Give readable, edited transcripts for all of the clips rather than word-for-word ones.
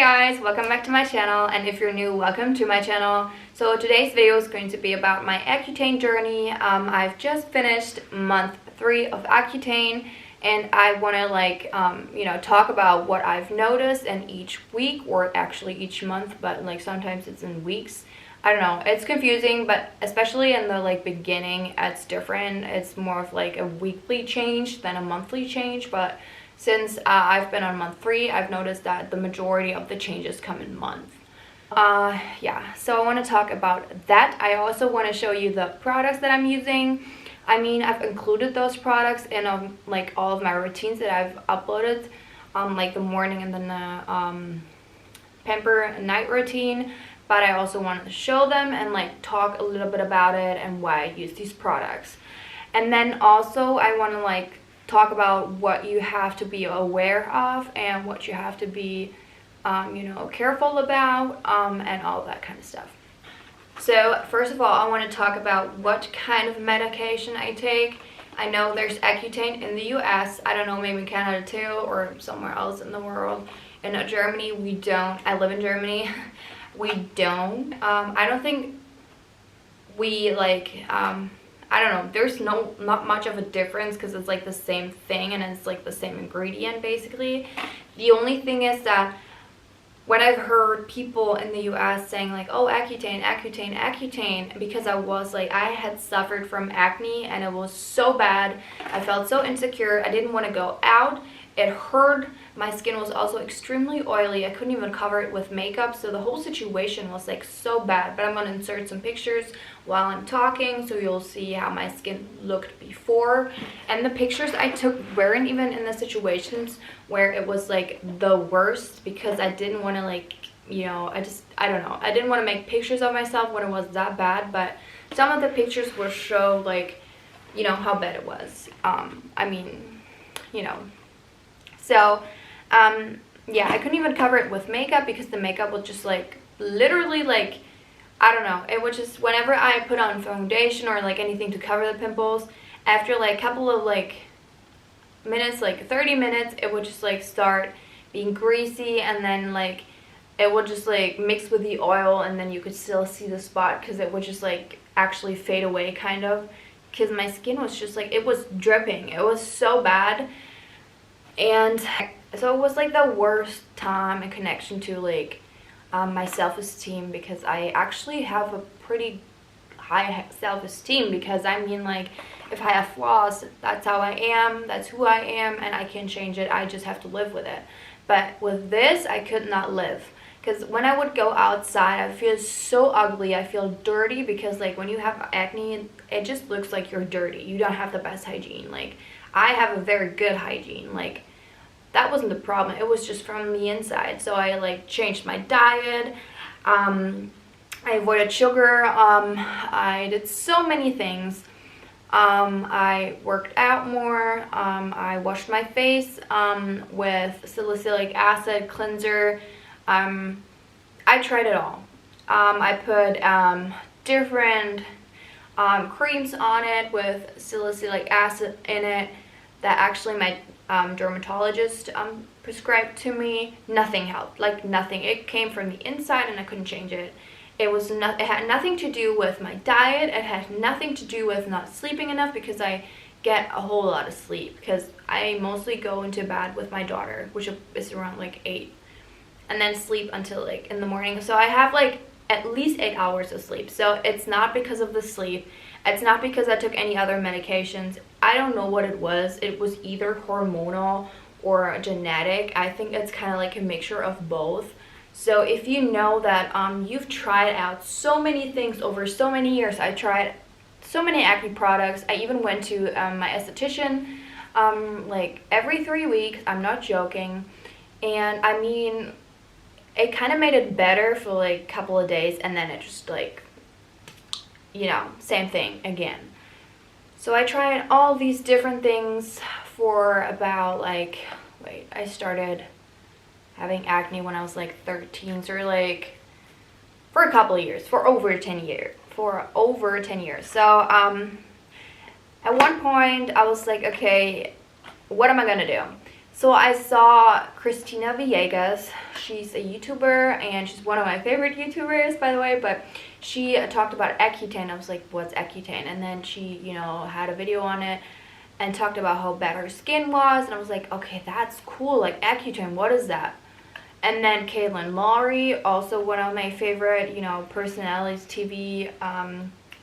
guys, welcome back to my channel, and if you're new, welcome to my channel. So today's video is going to be about my Accutane journey. I've just finished month 3 of Accutane, and I want to talk about what I've noticed in each week, or actually each month, but like sometimes it's in weeks. I don't know, it's confusing, but especially in the beginning, it's different. It's more of like a weekly change than a monthly change, but since I've been on month 3, I've noticed that the majority of the changes come in month. Yeah, so I want to talk about that. I also want to show you the products that I'm using. I mean, I've included those products in like all of my routines that I've uploaded, like the morning and then the pamper night routine. But I also wanted to show them and like talk a little bit about it and why I use these products. And then also I want to talk about what you have to be aware of and what you have to be careful about, and all that kind of stuff. So first of all, I want to talk about what kind of medication I take. I know there's Accutane in the US. I don't know, maybe Canada too, or somewhere else in the world. In Germany, we don't. I live in Germany. We don't. I don't think we I don't know, there's not much of a difference because it's like the same thing and it's like the same ingredient basically. The only thing is that when I've heard people in the US saying like, oh, Accutane, Accutane, Accutane, because I had suffered from acne and it was so bad. I felt so insecure. I didn't want to go out. It hurt. My skin was also extremely oily. I couldn't even cover it with makeup, so the whole situation was like so bad. But I'm going to insert some pictures while I'm talking so you'll see how my skin looked before. And the pictures I took weren't even in the situations where it was like the worst, because I didn't want to I don't know. I didn't want to make pictures of myself when it was that bad, but some of the pictures will show how bad it was. So, yeah, I couldn't even cover it with makeup because the makeup was just literally I don't know. It was just whenever I put on foundation or anything to cover the pimples, after a couple of minutes, 30 minutes, it would just start being greasy, and then it would just mix with the oil, and then you could still see the spot because it would just actually fade away kind of, because my skin was just it was dripping. It was so bad. And so it was the worst time and connection to my self-esteem, because I actually have a pretty high self-esteem, because I mean if I have flaws, that's how I am, that's who I am, and I can change it. I just have to live with it. But with this, I could not live, because when I would go outside, I feel so ugly. I feel dirty, because when you have acne, it just looks like you're dirty. You don't have the best hygiene. I have a very good hygiene. That wasn't the problem. It was just from the inside. So I changed my diet. I avoided sugar. I did so many things. I worked out more. I washed my face with salicylic acid cleanser. I tried it all. I put different creams on it with salicylic acid in it that actually my dermatologist prescribed to me. Nothing helped. Nothing. It came from the inside and I couldn't change it. It had nothing to do with my diet. It had nothing to do with not sleeping enough, because I get a whole lot of sleep, because I mostly go into bed with my daughter, which is around 8, and then sleep until in the morning. So I have at least 8 hours of sleep. So it's not because of the sleep. It's not because I took any other medications. I don't know what it was. It was either hormonal or genetic. I think it's kind of a mixture of both. So if you know that you've tried out so many things over so many years, I tried so many acne products. I even went to my esthetician every 3 weeks. I'm not joking. And I mean, it kind of made it better for a couple of days, and then it just same thing again. So I tried all these different things for about I started having acne when I was 13, so for a couple of years, for over 10 years. So at one point I was okay, what am I gonna do? So I saw Christina Villegas. She's a YouTuber, and she's one of my favorite YouTubers, by the way, but she talked about Accutane. I was like, what's Accutane? And then she, you know, had a video on it and talked about how bad her skin was, and I was like, okay, that's cool, like Accutane, what is that? And then Caitlin Lowry, also one of my favorite, you know, personalities, TV,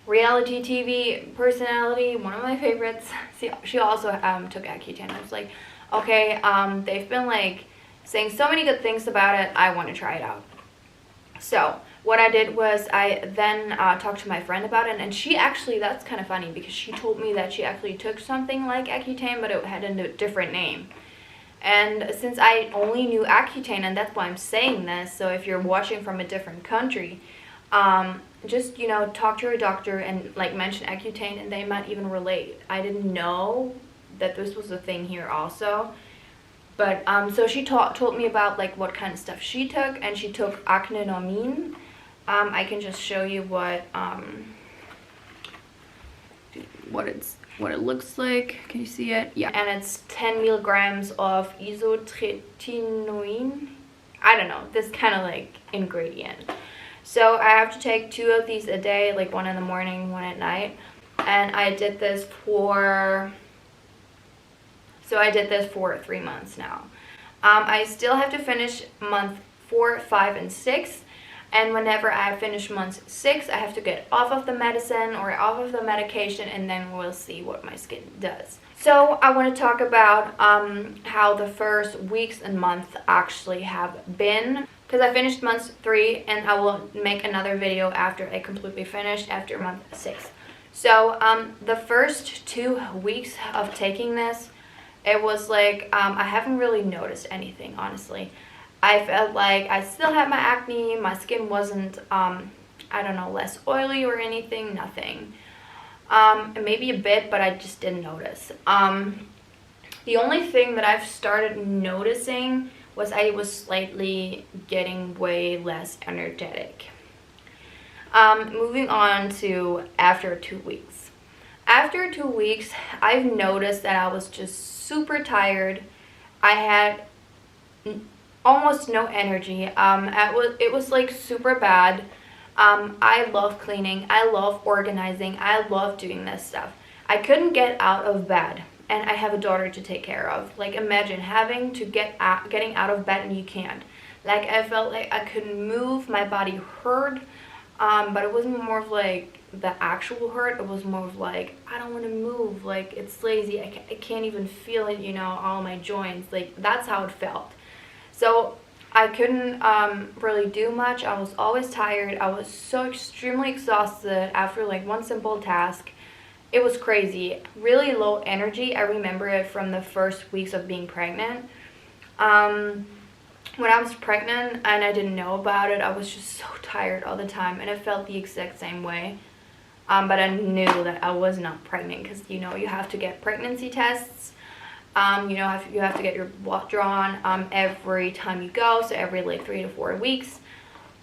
reality TV personality, one of my favorites. She also took Accutane. I was like, okay, they've been like saying so many good things about it, I want to try it out. So what I did was I then talked to my friend about it, and she actually, that's kind of funny because she told me that she actually took something like Accutane, but it had a different name. And since I only knew Accutane, and that's why I'm saying this, so if you're watching from a different country, just, you know, talk to your doctor and like mention Accutane, and they might even relate. I didn't know that this was a thing here also. But so she told me about like what kind of stuff she took, and she took Aknenormin. I can just show you what it looks like. Can you see it? Yeah, and it's 10 milligrams of isotretinoin. I don't know, this kind of like ingredient. So I have to take 2 of these a day, like 1 in the morning, 1 at night. And I did this for 3 months now. I still have to finish month 4, 5, and 6. And whenever I finish month 6, I have to get off of the medicine or off of the medication, and then we'll see what my skin does. So I want to talk about how the first weeks and months actually have been, because I finished month 3, and I will make another video after I completely finish, after month 6. So the first 2 weeks of taking this, it was like I haven't really noticed anything, honestly. I felt like I still had my acne. My skin wasn't, I don't know, less oily or anything, nothing. Maybe a bit, but I just didn't notice. The only thing that I've started noticing was I was slightly getting way less energetic. Moving on to after 2 weeks. After 2 weeks, I've noticed that I was just super tired. I had almost no energy. It was like super bad. I love cleaning. I love organizing. I love doing this stuff. I couldn't get out of bed, and I have a daughter to take care of. Like, imagine having to getting out of bed and you can't. Like, I felt like I couldn't move. My body hurt. But it wasn't more of like the actual hurt. It was more of like, I don't want to move. Like, it's lazy. I can't even feel it, you know, all my joints. Like, that's how it felt. So I couldn't really do much. I was always tired. I was so extremely exhausted after like one simple task. It was crazy. Really low energy. I remember it from the first weeks of being pregnant. When I was pregnant and I didn't know about it, I was just so tired all the time, and it felt the exact same way. But I knew that I was not pregnant because, you know, you have to get pregnancy tests. You know, you have to get your blood drawn every time you go, so every like 3 to 4 weeks.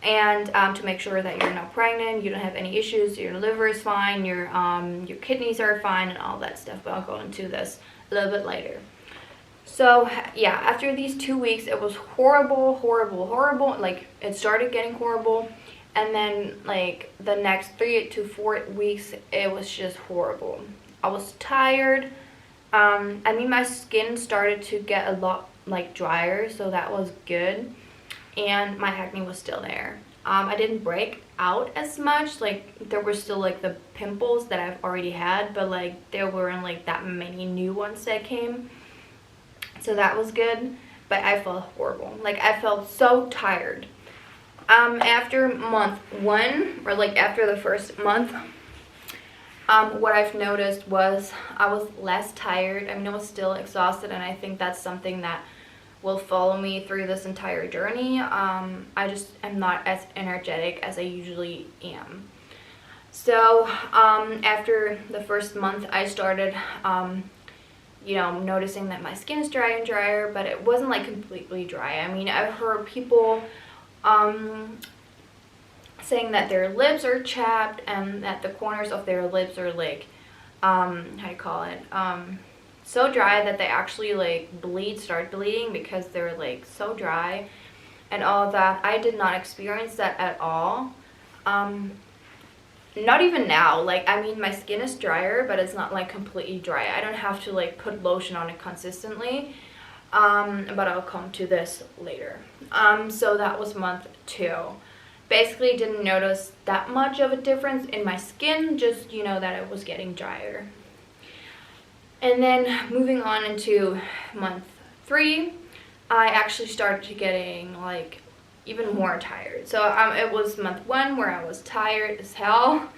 And to make sure that you're not pregnant, you don't have any issues, your liver is fine, your kidneys are fine, and all that stuff. But I'll go into this a little bit later. So yeah, after these 2 weeks, it was horrible. Like, it started getting horrible, and then like the next 3 to 4 weeks, it was just horrible. I was tired. I mean, my skin started to get a lot like drier, so that was good, and my acne was still there. I didn't break out as much. Like, there were still like the pimples that I've already had, but like there weren't like that many new ones that came. So that was good, but I felt horrible. Like, I felt so tired. After month 1, or like after the first month, what I've noticed was I was less tired. I mean, I was still exhausted, and I think that's something that will follow me through this entire journey. I just am not as energetic as I usually am. So after the first month, I started you know, noticing that my skin is drier and drier, but it wasn't like completely dry. I mean, I've heard people saying that their lips are chapped and that the corners of their lips are like, how do you call it, so dry that they actually like start bleeding because they're like so dry and all of that. I did not experience that at all. Not even now. Like, I mean, my skin is drier, but it's not like completely dry. I don't have to like put lotion on it consistently. But I'll come to this later. So that was month 2. Basically didn't notice that much of a difference in my skin, just, you know, that it was getting drier. And then moving on into month 3, I actually started getting like even more tired. So it was month 1 where I was tired as hell,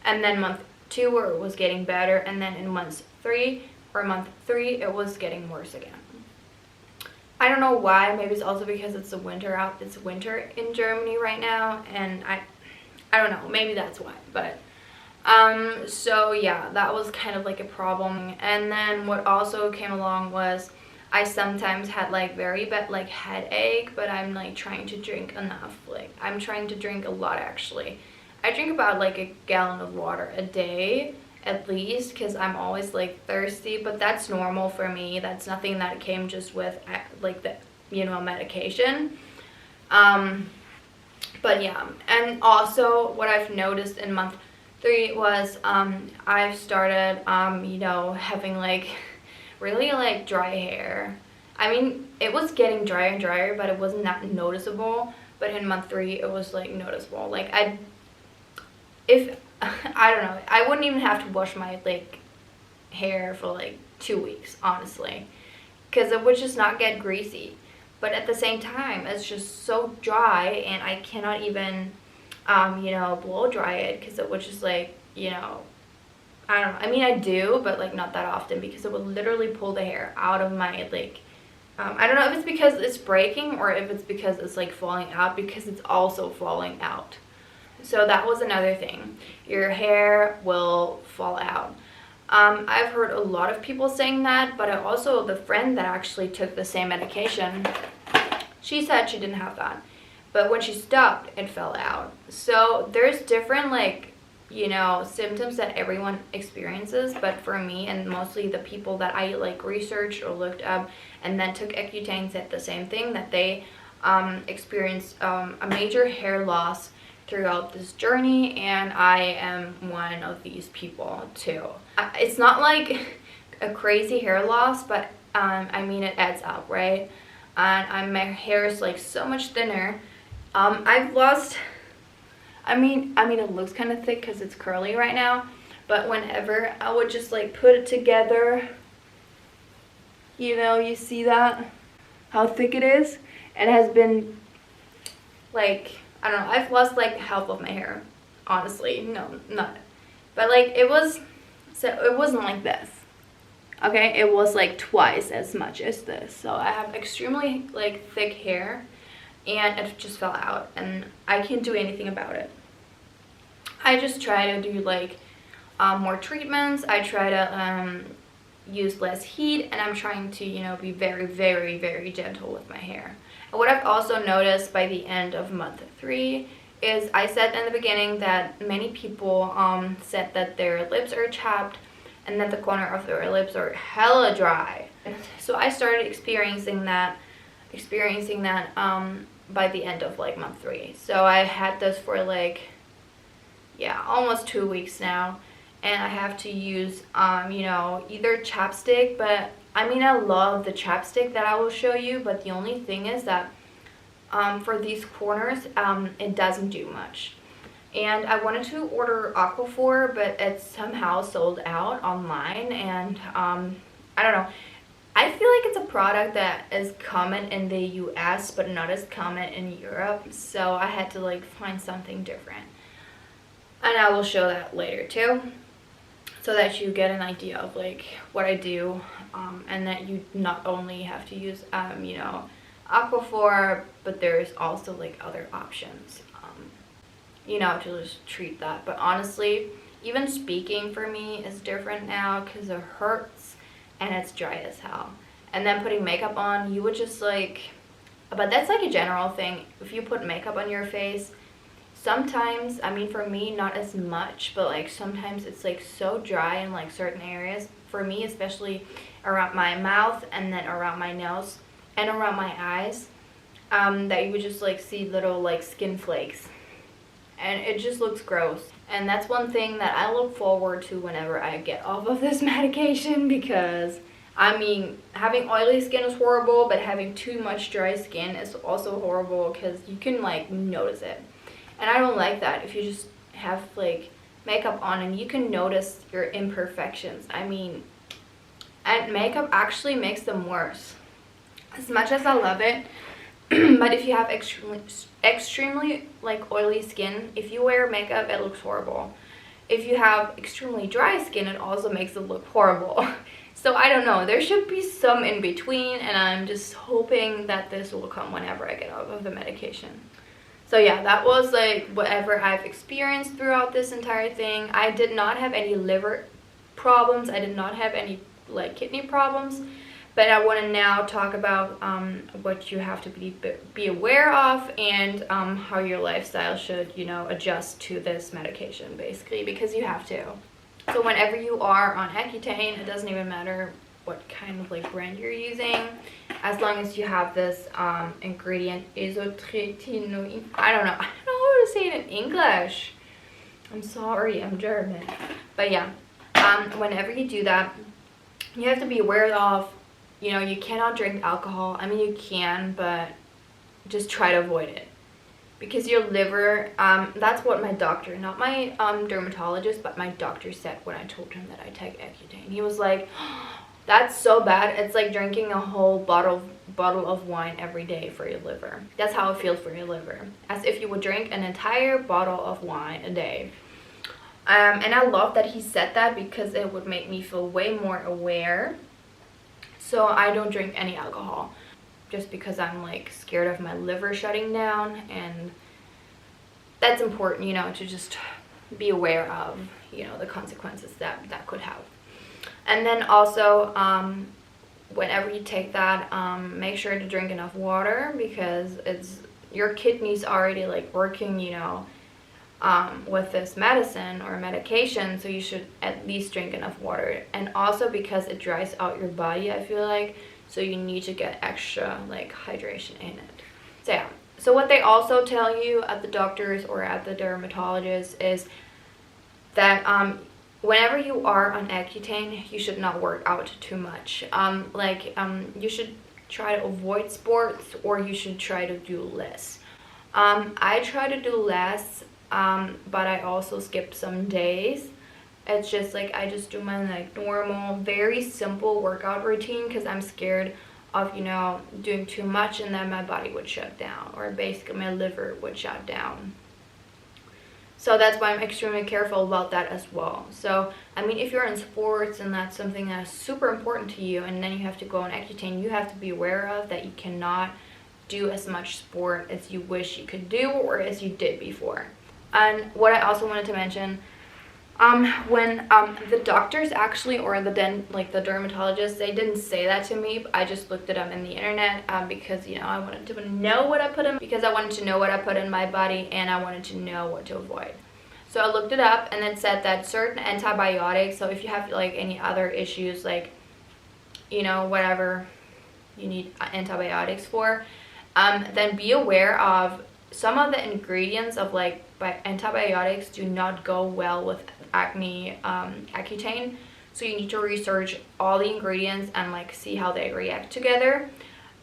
and then month 2 where it was getting better, and then in month 3 it was getting worse again. I don't know why. Maybe it's also because it's the winter out. It's winter in Germany right now, and I don't know. Maybe that's why. But so yeah, that was kind of like a problem. And then what also came along was I sometimes had like very bad like headache, but I'm like trying to drink enough. Like, I'm trying to drink a lot actually. I drink about like a gallon of water a day at least, because I'm always like thirsty, but that's normal for me. That's nothing that came just with like the, you know, medication. But yeah, and also what I've noticed in month 3 was I've started you know, having like really like dry hair. I mean, it was getting drier and drier, but it wasn't that noticeable. But in month 3 it was like noticeable. Like, I don't know, I wouldn't even have to wash my like hair for like 2 weeks, honestly, because it would just not get greasy. But at the same time, it's just so dry, and I cannot even you know, blow dry it, because it would just like, you know, I don't know. I mean, I do, but like not that often, because it would literally pull the hair out of my like I don't know if it's because it's breaking or if it's because it's like falling out, because it's also falling out. So that was another thing. Your hair will fall out. I've heard a lot of people saying that, but I also, the friend that actually took the same medication, she said she didn't have that. But when she stopped, it fell out. So there's different like, you know, symptoms that everyone experiences. But for me, and mostly the people that I like researched or looked up and then took Accutane, said the same thing, that they experienced a major hair loss throughout this journey, and I am one of these people too. It's not like a crazy hair loss, but I mean, it adds up, right? And my hair is like so much thinner. I've lost, I mean it looks kind of thick because it's curly right now, but whenever I would just like put it together, you know, you see that, how thick it is? It has been like, I don't know, I've lost like half of my hair, honestly. No, not. But like, it wasn't like this, okay? It was like twice as much as this. So I have extremely like thick hair, and it just fell out, and I can't do anything about it. I just try to do like more treatments. I try to use less heat, and I'm trying to, you know, be very, very, very gentle with my hair. And what I've also noticed by the end of month 3 is, I said in the beginning that many people said that their lips are chapped and that the corner of their lips are hella dry. So I started experiencing that by the end of like month 3. So I had this for like, yeah, almost 2 weeks now, and I have to use you know, either chapstick, but I mean, I love the chapstick that I will show you, but the only thing is that for these corners, it doesn't do much. And I wanted to order Aquaphor, but it's somehow sold out online, and I don't know. I feel like it's a product that is common in the US, but not as common in Europe, so I had to like find something different. And I will show that later too, so that you get an idea of like what I do, and that you not only have to use you know, Aquaphor, but there's also like other options, you know, to just treat that. But honestly, even speaking for me is different now, because it hurts and it's dry as hell. And then putting makeup on, you would just like, but that's like a general thing. If you put makeup on your face, sometimes, I mean, for me, not as much, but like sometimes it's like so dry in like certain areas. For me, especially around my mouth and then around my nose and around my eyes, that you would just like see little like skin flakes, and it just looks gross. And that's one thing that I look forward to whenever I get off of this medication, because I mean, having oily skin is horrible, but having too much dry skin is also horrible because you can like notice it. And I don't like that if you just have like makeup on and you can notice your imperfections. I mean, and makeup actually makes them worse. As much as I love it, but if you have extremely like oily skin, if you wear makeup, it looks horrible. If you have extremely dry skin, it also makes it look horrible. So I don't know, there should be some in between, and I'm just hoping that this will come whenever I get off of the medication. So yeah, that was like whatever I've experienced throughout this entire thing. I did not have any liver problems. I did not have any like kidney problems. But I want to now talk about what you have to be aware of, and how your lifestyle should, you know, adjust to this medication, basically, because you have to. So whenever you are on Accutane, it doesn't even matter what kind of like brand you're using, as long as you have this ingredient isotretinoin. I don't know how to say it in English. I'm sorry, I'm German. But yeah, whenever you do that, you have to be aware of, you know, you cannot drink alcohol. I mean, you can, but just try to avoid it. Because your liver, that's what my doctor, not my dermatologist, but my doctor said when I told him that I take Accutane. He was like, that's so bad. It's like drinking a whole bottle of wine every day for your liver. That's how it feels for your liver. As if you would drink an entire bottle of wine a day. And I love that he said that, because it would make me feel way more aware. So I don't drink any alcohol, just because I'm like scared of my liver shutting down, and that's important, you know, to just be aware of, you know, the consequences that could have. And then also, whenever you take that, make sure to drink enough water, because your kidneys already like working, you know, with this medicine or medication, so you should at least drink enough water. And also because it dries out your body, I feel like, so you need to get extra like hydration in it. So yeah, so what they also tell you at the doctors or at the dermatologist is that whenever you are on Accutane, you should not work out too much. You should try to avoid sports, or you should try to do less. I try to do less, but I also skip some days. It's just like I just do my like normal, very simple workout routine, because I'm scared of, you know, doing too much and then my body would shut down, or basically my liver would shut down. So that's why I'm extremely careful about that as well. So, I mean, if you're in sports and that's something that's super important to you, and then you have to go on Accutane, you have to be aware of that you cannot do as much sport as you wish you could do, or as you did before. And what I also wanted to mention, when the doctors actually, or the dermatologists, they didn't say that to me, but I just looked it up in the internet, because, you know, I wanted to know what I put in, because I wanted to know what I put in my body, and I wanted to know what to avoid. So I looked it up, and it said that certain antibiotics, so if you have like any other issues, like, you know, whatever you need antibiotics for, then be aware of some of the ingredients of like antibiotics do not go well with acne Accutane. So you need to research all the ingredients and like see how they react together.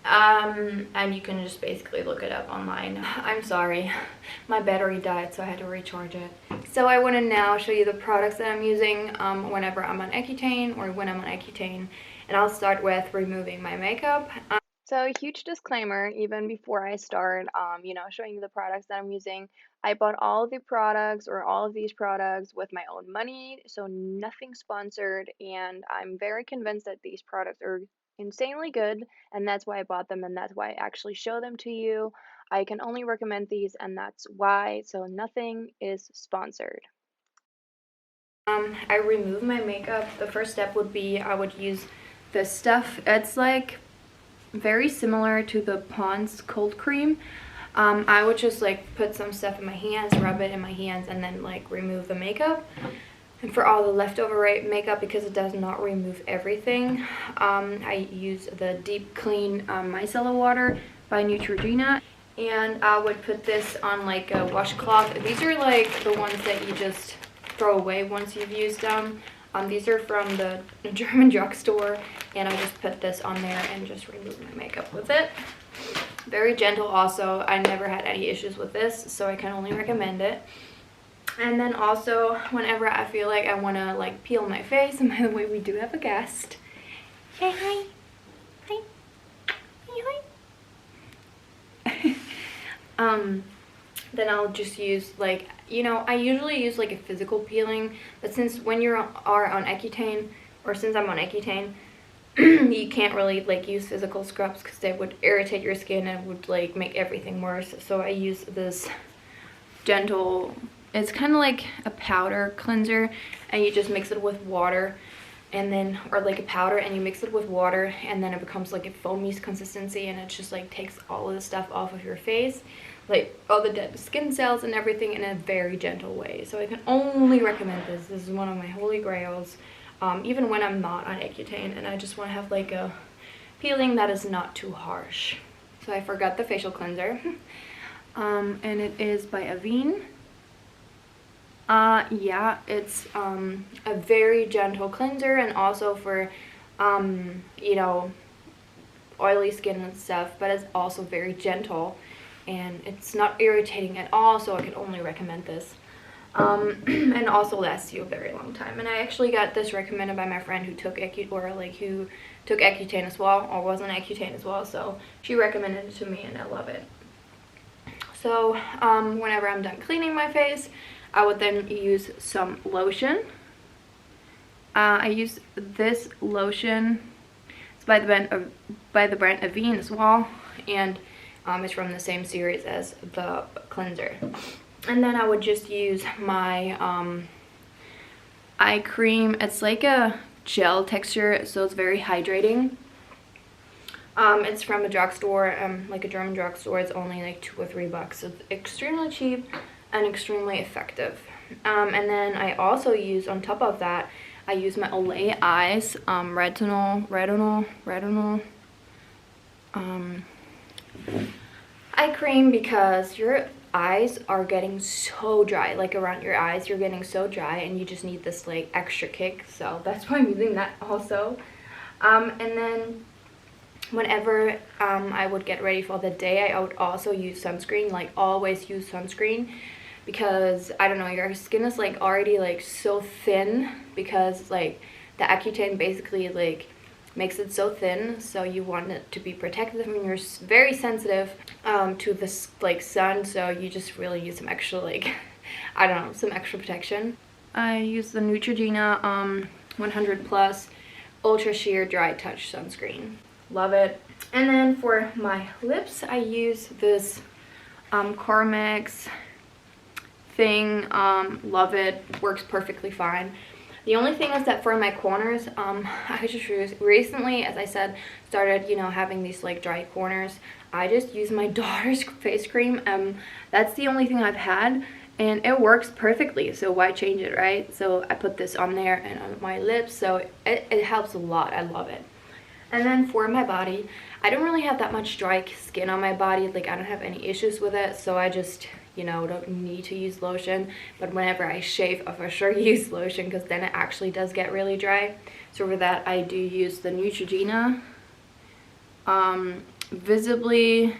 And you can just basically look it up online. I'm sorry, my battery died, so I had to recharge it. So I want to now show you the products that I'm using whenever I'm on Accutane, or when I'm on Accutane. And I'll start with removing my makeup. So a huge disclaimer, even before I start, you know, showing you the products that I'm using. I bought all of the products, or all of these products, with my own money, so nothing sponsored, and I'm very convinced that these products are insanely good, and that's why I bought them, and that's why I actually show them to you. I can only recommend these, and that's why, so nothing is sponsored. I remove my makeup. The first step would be I would use this stuff. It's like very similar to the Pond's cold cream. I would just like put some stuff in my hands, rub it in my hands, and then like remove the makeup. And for all the leftover makeup, because it does not remove everything, I use the Deep Clean Micellar Water by Neutrogena. And I would put this on like a washcloth. These are like the ones that you just throw away once you've used them. These are from the German drugstore, and I just put this on there and just remove my makeup with it. Very gentle also. I never had any issues with this, so I can only recommend it. And then also, whenever I feel like I want to like peel my face, and by the way, we do have a guest. Say hi. Hi. Hi. Hi. Then I'll just use like, you know, I usually use like a physical peeling, but since when you are on Accutane, or since I'm on Accutane, you can't really like use physical scrubs because they would irritate your skin and would like make everything worse. So I use this gentle, it's kind of like a powder cleanser, and you just mix it with water, and then, or like a powder, and you mix it with water, and then it becomes like a foamy consistency, and it just like takes all of the stuff off of your face, like all the dead skin cells and everything, in a very gentle way. So I can only recommend this. This is one of my holy grails, even when I'm not on Accutane and I just want to have like a peeling that is not too harsh. So I forgot the facial cleanser, and it is by Avene. Yeah, it's a very gentle cleanser, and also for you know, oily skin and stuff, but it's also very gentle and it's not irritating at all, so I can only recommend this. And also lasts you a very long time. And I actually got this recommended by my friend who took Accutane as well, or was on Accutane as well, so she recommended it to me and I love it. So whenever I'm done cleaning my face, I would then use some lotion. I use this lotion. It's by the brand Avene as well, and it's from the same series as the cleanser. And then I would just use my eye cream. It's like a gel texture, so it's very hydrating. It's from a drugstore, like a German drugstore. It's only like $2 or $3. So it's extremely cheap and extremely effective. And then I also use, on top of that, I use my Olay Eyes retinol eye cream, because your eyes are getting so dry, like around your eyes you're getting so dry, and you just need this like extra kick. So that's why I'm using that also. And then whenever I would get ready for the day, I would also use sunscreen. Like, always use sunscreen, because I don't know, your skin is like already like so thin, because like the Accutane basically like makes it so thin, so you want it to be protected, and you're very sensitive to this like sun, so you just really use some extra like I don't know, some extra protection. I use the Neutrogena 100 plus Ultra Sheer Dry Touch Sunscreen. Love it. And then for my lips, I use this Carmex thing. Love it. Works perfectly fine. The only thing is that for my corners, I just recently, as I said, started, you know, having these like dry corners. I just use my daughter's face cream. That's the only thing I've had, and it works perfectly, so why change it, right? So I put this on there and on my lips, so it helps a lot. I love it. And then for my body, I don't really have that much dry skin on my body. Like, I don't have any issues with it, so I just, you know, don't need to use lotion. But whenever I shave, I for sure use lotion, because then it actually does get really dry. So for that, I do use the Neutrogena Visibly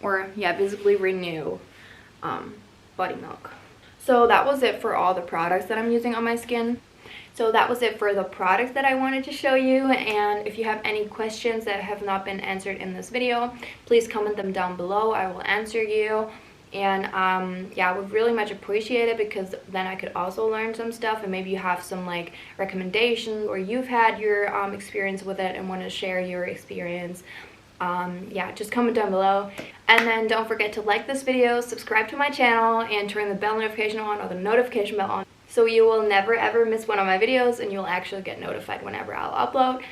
Renew Body Milk. So that was it for all the products that I'm using on my skin. So that was it for the products that I wanted to show you, and if you have any questions that have not been answered in this video, please comment them down below. I will answer you. And yeah, I would really much appreciate it, because then I could also learn some stuff, and maybe you have some like recommendations, or you've had your experience with it and want to share your experience. Yeah, just comment down below. And then don't forget to like this video, subscribe to my channel, and turn the bell notification on, or the notification bell on, so you will never ever miss one of my videos, and you'll actually get notified whenever I'll upload.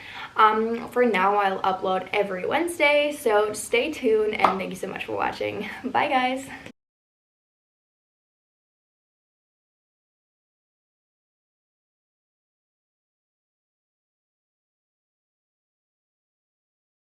For now, I'll upload every Wednesday, so stay tuned, and thank you so much for watching. Bye guys!